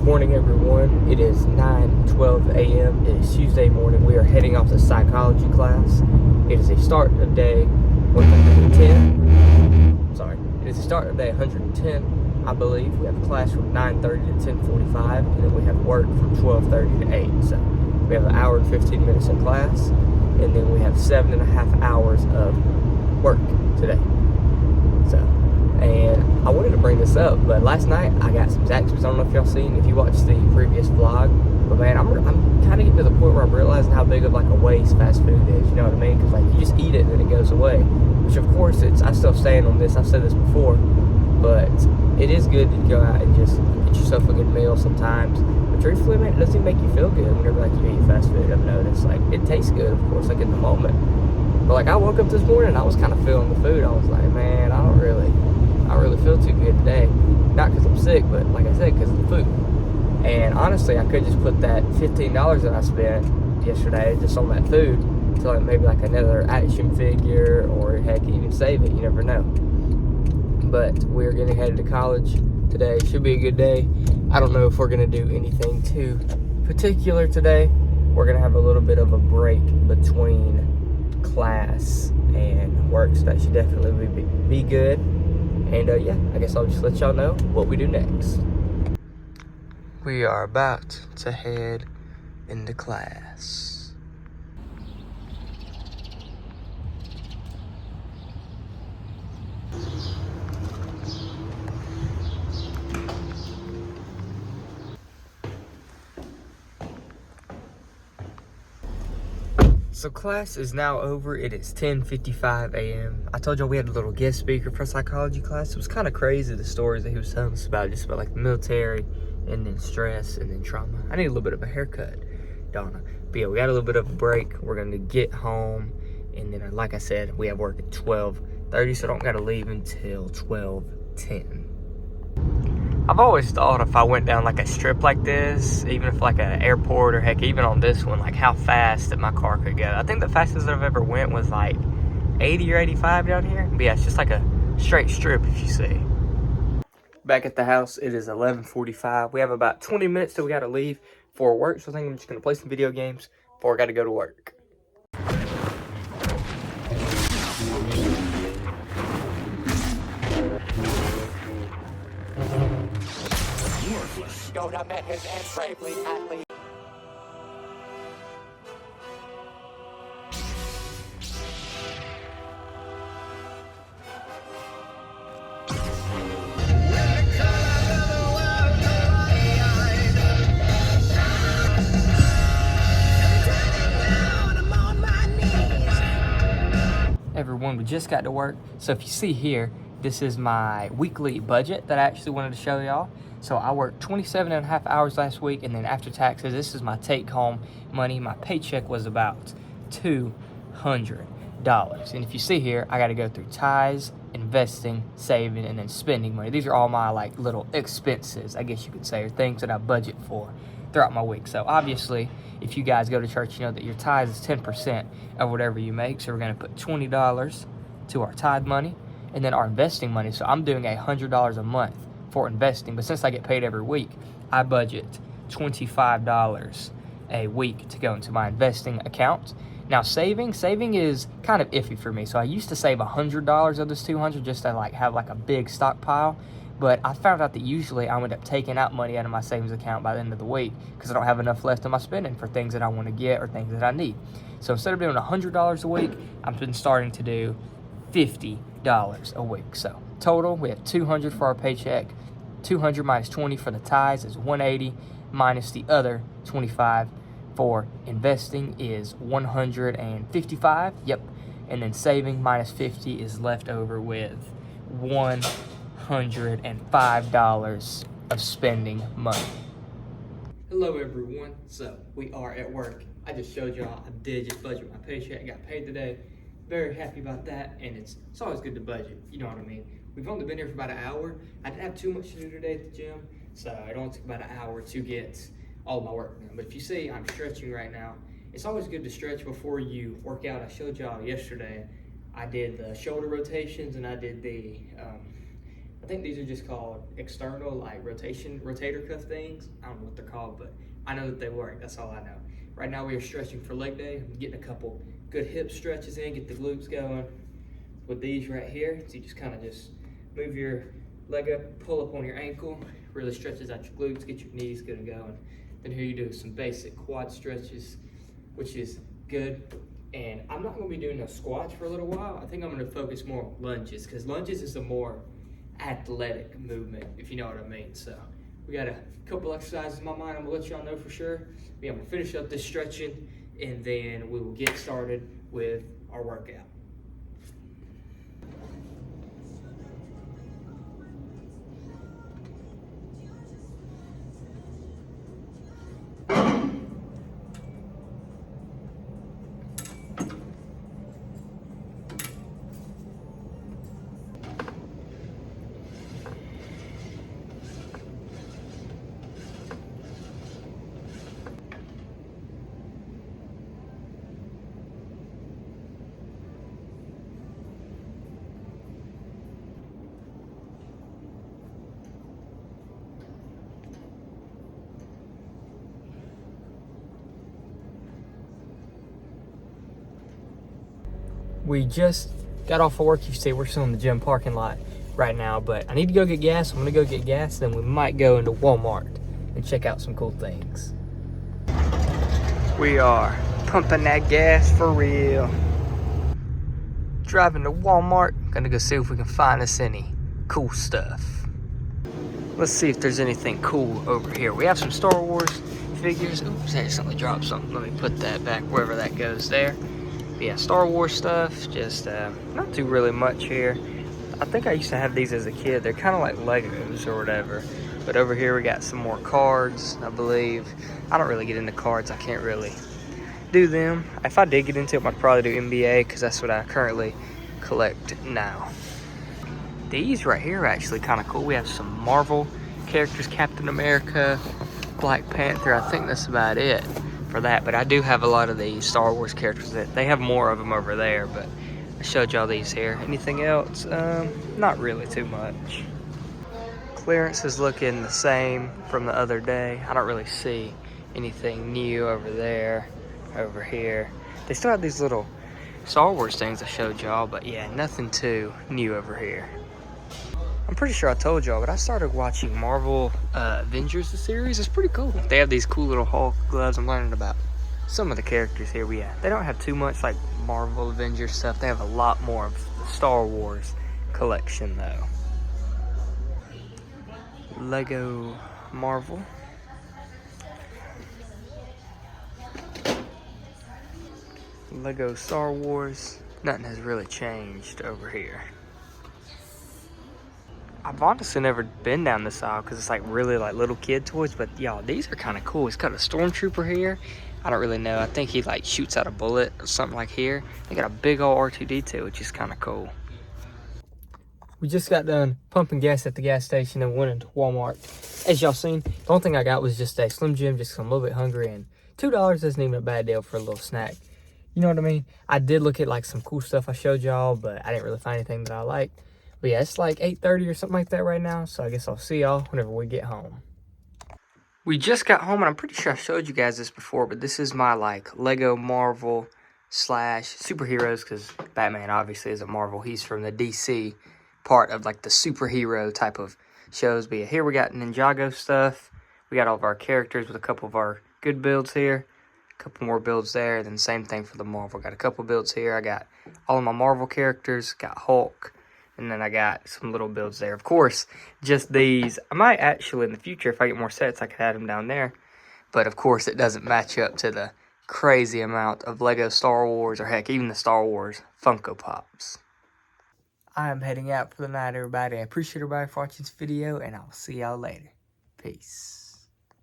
Morning, everyone. It is 9:12 a.m. It is Tuesday morning. We are heading off to psychology class. It is a start of day 110. Sorry. It is a start of day 110, I believe. We have class from 9:30 to 10:45, and then we have work from 12:30 to 8. So we have an hour and 15 minutes in class, and then we have 7.5 hours of work today. And I wanted to bring this up, but last night I got some Zaxby's. I don't know if y'all seen, if you watched the previous vlog, but man, I'm kind of getting to the point where I'm realizing how big of like a waste fast food is, you know what I mean? Because like you just eat it and then it goes away, which of course I still stand on this, I've said this before, but it is good to go out and just get yourself a good meal sometimes. But truthfully, man, it doesn't even make you feel good whenever like you eat fast food. I've noticed, like it tastes good, of course, like in the moment, but like I woke up this morning, I was kind of feeling the food. I was like, man, I don't really feel too good today. Not because I'm sick, but like I said, because of the food. And honestly, I could just put that $15 that I spent yesterday just on that food to like maybe like another action figure, or heck, even save it. You never know. But we're getting headed to college today. Should be a good day. I don't know if we're gonna do anything too particular today. We're gonna have a little bit of a break between class and work, so that should definitely be good. And yeah, I guess I'll just let y'all know what we do next. We are about to head into class. So class is now over. It is 10:55 a.m. I told y'all we had a little guest speaker for psychology class. It was kind of crazy, the stories that he was telling us about, just about like the military and then stress and then trauma. I need a little bit of a haircut, Donna. But yeah, we got a little bit of a break. We're gonna get home, and then like I said, we have work at 12:30, so I don't gotta leave until 12:10. I've always thought if I went down like a strip like this, even if like an airport, or heck, even on this one, like how fast that my car could go. I think the fastest I've ever went was like 80 or 85 down here. But yeah, it's just like a straight strip, if you see. Back at the house, it is 11:45. We have about 20 minutes till we gotta leave for work, so I think I'm just gonna play some video games before I gotta go to work. Yoda met his end bravely at least. Everyone, we just got to work. So if you see here, this is my weekly budget that I actually wanted to show y'all. So I worked 27.5 hours last week, and then after taxes, this is my take-home money. My paycheck was about $200. And if you see here, I got to go through tithes, investing, saving, and then spending money. These are all my like little expenses, I guess you could say, or things that I budget for throughout my week. So obviously, if you guys go to church, you know that your tithe is 10% of whatever you make. So we're going to put $20 to our tithe money, and then our investing money. So I'm doing $100 a month for investing, but since I get paid every week, I budget $25 a week to go into my investing account. Now saving is kind of iffy for me. So I used to save $100 of this $200 just to like have like a big stockpile, but I found out that usually I end up taking out money out of my savings account by the end of the week because I don't have enough left in my spending for things that I want to get or things that I need. So instead of doing $100 a week, I've been starting to do $50 a week. So total, we have $200 for our paycheck. 200 minus 20 for the tithes is 180, minus the other 25 for investing is 155. Yep. And then saving minus 50 is left over with $105 of spending money. Hello everyone. So we are at work. I just showed y'all I did just budget my paycheck. I got paid today. Very happy about that, and it's always good to budget, you know what I mean. We've only been here for about an hour. I didn't have too much to do today at the gym, so it only took about an hour to get all of my work done. But if you see, I'm stretching right now. It's always good to stretch before you work out. I showed y'all yesterday, I did the shoulder rotations and I did the I think these are just called external, like rotator cuff things. I don't know what they're called, but I know that they work. That's all I know. Right now we are stretching for leg day. I'm getting a couple good hip stretches in, get the glutes going with these right here. So you just kind of just move your leg up, pull up on your ankle, really stretches out your glutes, get your knees good and going. Then here you do some basic quad stretches, which is good. And I'm not gonna be doing no squats for a little while. I think I'm gonna focus more on lunges, because lunges is a more athletic movement, if you know what I mean. So we got a couple exercises in my mind I'm gonna let y'all know for sure. I'm gonna finish up this stretching, and then we will get started with our workout. We just got off of work. You see, we're still in the gym parking lot right now, but I need to go get gas. I'm gonna go get gas, then we might go into Walmart and check out some cool things. We are pumping that gas for real. Driving to Walmart, gonna go see if we can find us any cool stuff. Let's see if there's anything cool over here. We have some Star Wars figures. Oops, I accidentally dropped something. Let me put that back wherever that goes there. But yeah, Star Wars stuff, just not too really much here. I think I used to have these as a kid. They're kind of like Legos or whatever. But over here we got some more cards, I believe. I don't really get into cards. I can't really do them. If I did get into them, I'd probably do NBA, because that's what I currently collect now. These right here are actually kind of cool. We have some Marvel characters, Captain America, Black Panther. I think that's about it for that. But I do have a lot of these Star Wars characters. That they have more of them over there, but I showed y'all these here. Anything else? Not really too much. Clearance is looking the same from the other day. I don't really see anything new over there, over here. They still have these little Star Wars things I showed y'all, but yeah, nothing too new over here. I'm pretty sure I told y'all, but I started watching Marvel Avengers, the series. It's pretty cool. They have these cool little Hulk gloves. I'm learning about some of the characters here. But yeah, they don't have too much like Marvel Avengers stuff. They have a lot more of the Star Wars collection though. Lego Marvel. Lego Star Wars. Nothing has really changed over here. I've honestly never been down this aisle because it's like really like little kid toys, but y'all, these are kind of cool. It's got a stormtrooper here. I don't really know. I think he like shoots out a bullet or something like here. They got a big old R2-D2, which is kind of cool. We just got done pumping gas at the gas station and went into Walmart. As y'all seen, the only thing I got was just a Slim Jim, just 'cause I'm a little bit hungry, and $2 isn't even a bad deal for a little snack. You know what I mean? I did look at like some cool stuff I showed y'all, but I didn't really find anything that I liked. But yeah, it's like 8:30 or something like that right now, so I guess I'll see y'all whenever we get home. We just got home, and I'm pretty sure I showed you guys this before, but this is my like Lego Marvel / superheroes, because Batman obviously is a Marvel. He's from the DC part of like the superhero type of shows. But yeah, here we got Ninjago stuff. We got all of our characters with a couple of our good builds here. A couple more builds there. Then same thing for the Marvel. Got a couple builds here. I got all of my Marvel characters. Got Hulk. And then I got some little builds there. Of course, just these. I might actually, in the future, if I get more sets, I could add them down there. But, of course, it doesn't match up to the crazy amount of Lego Star Wars, or heck, even the Star Wars Funko Pops. I am heading out for the night, everybody. I appreciate everybody for watching this video, and I'll see y'all later. Peace.